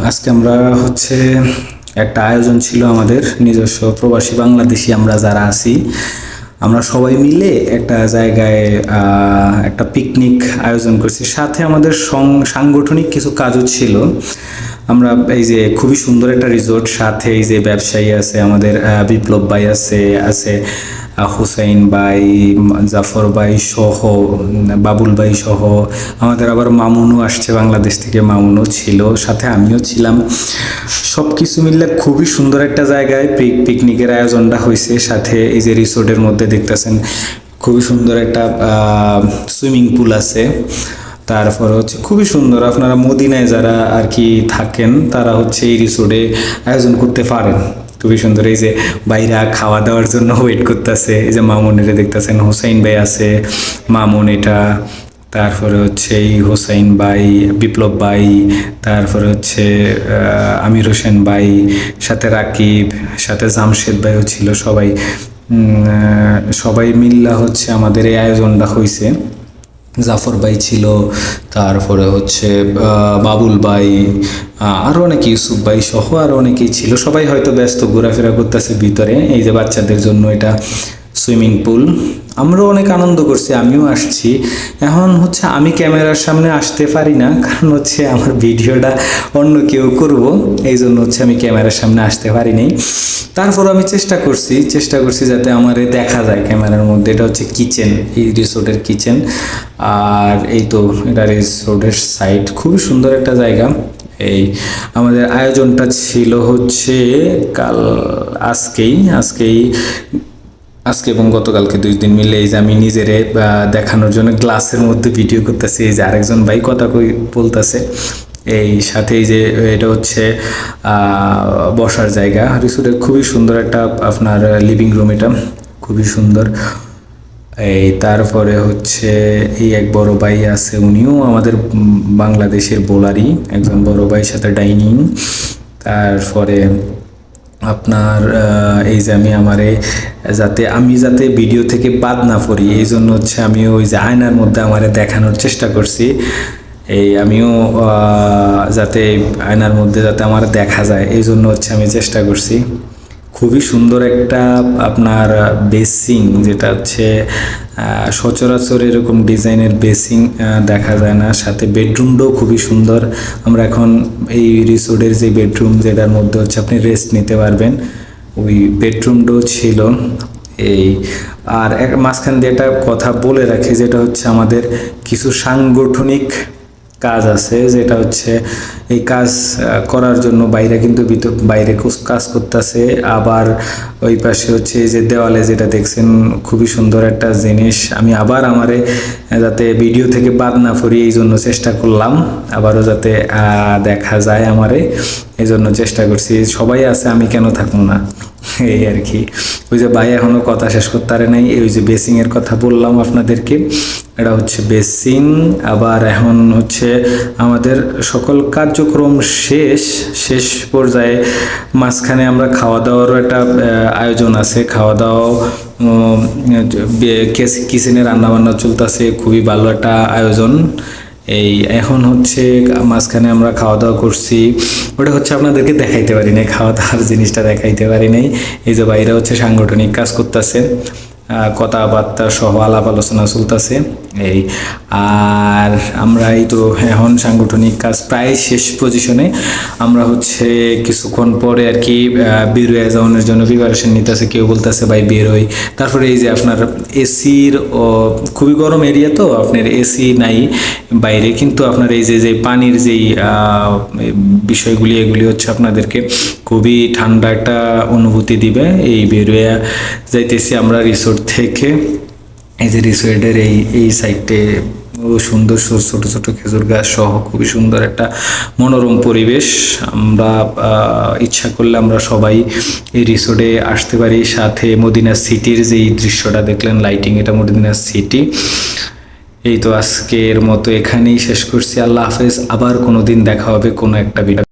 আজকে আমরা হচ্ছে একটা আয়োজন ছিল আমাদের নিজস্ব প্রবাসী বাংলাদেশি আমরা যারা আছি আমরা সবাই মিলে একটা জায়গায় একটা পিকনিক আয়োজন করছি। সাথে আমাদের সাংগঠনিক কিছু কাজও ছিল। আমরা এই যে খুবই সুন্দর একটা রিসোর্ট, সাথে এই যে ব্যবসায়ী আছে আমাদের বিপ্লব ভাই আছে হুসাইন ভাই, জাফর ভাই সহ, বাবুল ভাই সহ, আমাদের আবার মামুনও আসছে বাংলাদেশ থেকে, মামুনও ছিল, সাথে আমিও ছিলাম। সব কিছু মিললে খুবই সুন্দর একটা জায়গায় পিকনিকের আয়োজনটা হয়েছে। সাথে এই যে রিসোর্টের মধ্যে দেখতেছেন খুবই সুন্দর একটা সুইমিং পুল আছে। তারপর হচ্ছে খুবই সুন্দর, আপনারা মদিনায় যারা আর কি থাকেন তারা হচ্ছে এই রিসোর্টে আয়োজন করতে পারেন। খুবই সুন্দর। এই যে বাইরা খাওয়া দাওয়ার জন্য ওয়েট করতেছে। এই যে মামুনের দেখতেছেন, হোসাইন ভাই আছে, মামুন এটা, তারপরে হচ্ছে এই হোসাইন ভাই, বিপ্লব ভাই, তারপরে হচ্ছে আমির হোসেন ভাই, সাথে রাকিব, সাথে জামশেদ ভাইও ছিল। সবাই মিল্লা হচ্ছে আমাদের এই আয়োজনটা হয়েছে। জাফর ভাই ছিল, তারপরে হচ্ছে বাবুল ভাই, আরও অনেকে, ইউসুফ ভাই সহ আরও অনেকেই ছিল। সবাই হয়তো ব্যস্ত ঘোরাফেরা করতেছে ভিতরে। এই যে বাচ্চাদের জন্য এটা সুইমিং পুল। আমরাও অনেক আনন্দ করছি, আমিও আসছি। এখন হচ্ছে আমি ক্যামেরার সামনে আসতে পারি না, কারণ হচ্ছে আমার ভিডিওটা অন্য কেউ করব, এই জন্য হচ্ছে আমি ক্যামেরার সামনে আসতে পারিনি। তারপর আমি চেষ্টা করছি যাতে আমারে দেখা যায় ক্যামেরার মধ্যে। এটা হচ্ছে কিচেন, এই রিসোর্টের কিচেন। আর এই তো এটা রিসোর্টের সাইড, খুবই সুন্দর একটা জায়গা। এই আমাদের আয়োজনটা ছিল হচ্ছে আজকে এবং গতকালকে 2 দিন মিলে। এই যে আমি নিজেরে দেখানোর জন্য গ্লাসের মধ্যে ভিডিও করতেছি। এই যে আরেকজন ভাই কথা বলতেছে। এই সাথে এই যে এটা হচ্ছে বসার জায়গা। রিসোর্টের খুবই সুন্দর একটা আপনার লিভিং রুম, এটা খুবই সুন্দর। এই তারপরে হচ্ছে এই এক বড় ভাই আছে, উনিও আমাদের বাংলাদেশের বোলারই একজন বড় ভাই, সাথে ডাইনিং। তারপরে আপনার এই যে আমি যাতে ভিডিও থেকে বাদ না পড়ি, এই জন্য হচ্ছে আমি ওই যে আয়নার মধ্যে আমারে দেখানোর চেষ্টা করছি। আমিও যাতে আয়নার মধ্যে যাতে আমার দেখা যায়, এই জন্য হচ্ছে আমি চেষ্টা করছি। খুবই সুন্দর একটা আপনার বেসিং, যেটা হচ্ছে সচরাচর এরকম ডিজাইনের বেসিং দেখা যায় না। সাথে বেডরুমটাও খুবই সুন্দর। আমরা এখন এই রিসোর্টের যে বেডরুম, যেটার মধ্যে হচ্ছে আপনি রেস্ট নিতে পারবেন, ওই বেডরুমটাও ছিল। আর মাঝখান দিয়ে একটা কথা বলে রাখি, যেটা হচ্ছে আমাদের কিছু সাংগঠনিক কাজ আছে, যেটা হচ্ছে এই কাজ করার জন্য বাইরে কাজ করতেছে। আবার ওই পাশে হচ্ছে যে দেওয়ালে যেটা দেখছেন, খুবই সুন্দর একটা জিনিস। আমি আবার যাতে ভিডিও থেকে বাদ না পড়ি, এই জন্য চেষ্টা করলাম আবারও যাতে দেখা যায় এই জন্য চেষ্টা করছি। সবাই আছে, আমি কেন থাকবো না, এই আর কি। ওই যে ভাই এখনো কথা শেষ করতে পারে নাই। ওই যে বেসিং এর কথা বললাম আপনাদেরকে, এটা হচ্ছে বেসিং। আবার এখন হচ্ছে আমাদের সকল কার্যক্রম শেষ পর্যায়ে মাঝখানে আমরা খাওয়া দাওয়ারও একটা আয়োজন আছে। খাওয়া দাওয়া কিচেনে রান্নাবান্না চলতেছে, খুবই ভালো একটা আয়োজন। এখন হচ্ছে মাঝখানে আমরা খাওয়া দাওয়া করছি, ওটা হচ্ছে আপনাদেরকে দেখাইতে পারি নাই, খাওয়া দাওয়ার জিনিসটা দেখাইতে পারি নাই। এই যে বাইরে হচ্ছে সাংগঠনিক কাজ করতেছে, কথাবার্তা সহ আলাপ আলোচনা চলতেছে। আর আমরা এই তো এখন সাংগঠনিক কাজ প্রায় শেষ পজিশনে। আমরা হচ্ছে কিছুক্ষণ পরে আর কি বেরোয় যাওয়ানোর জন্য প্রিপারেশন নিতেছে। কেউ বলতেছে ভাই বেরোই। তারপরে এই যে আপনার এসির খুবই গরম এরিয়া, তো আপনার এসি নাই বাইরে, কিন্তু আপনার এই যে পানির যেই বিষয়গুলি, এগুলি হচ্ছে আপনাদেরকে খুবই ঠান্ডা একটা অনুভূতি দিবে। বেরোয় যাইতেছি আমরা রিসোর্ট থেকে। এই যে রিসোর্টের এই সাইডে সুন্দর ছোট ছোট খেজুর গাছ সহ খুবই সুন্দর একটা মনোরম পরিবেশ। আমরা ইচ্ছা করলে আমরা সবাই এই রিসোর্টে আসতে পারি। সাথে মদিনা সিটির যেই দৃশ্যটা দেখলেন, লাইটিং, এটা মদিনা সিটি। এই তো আজকের মতো এখানেই শেষ করছি। আল্লাহ হাফেজ। আবার কোনো দিন দেখা হবে কোনো একটা ভিডিও।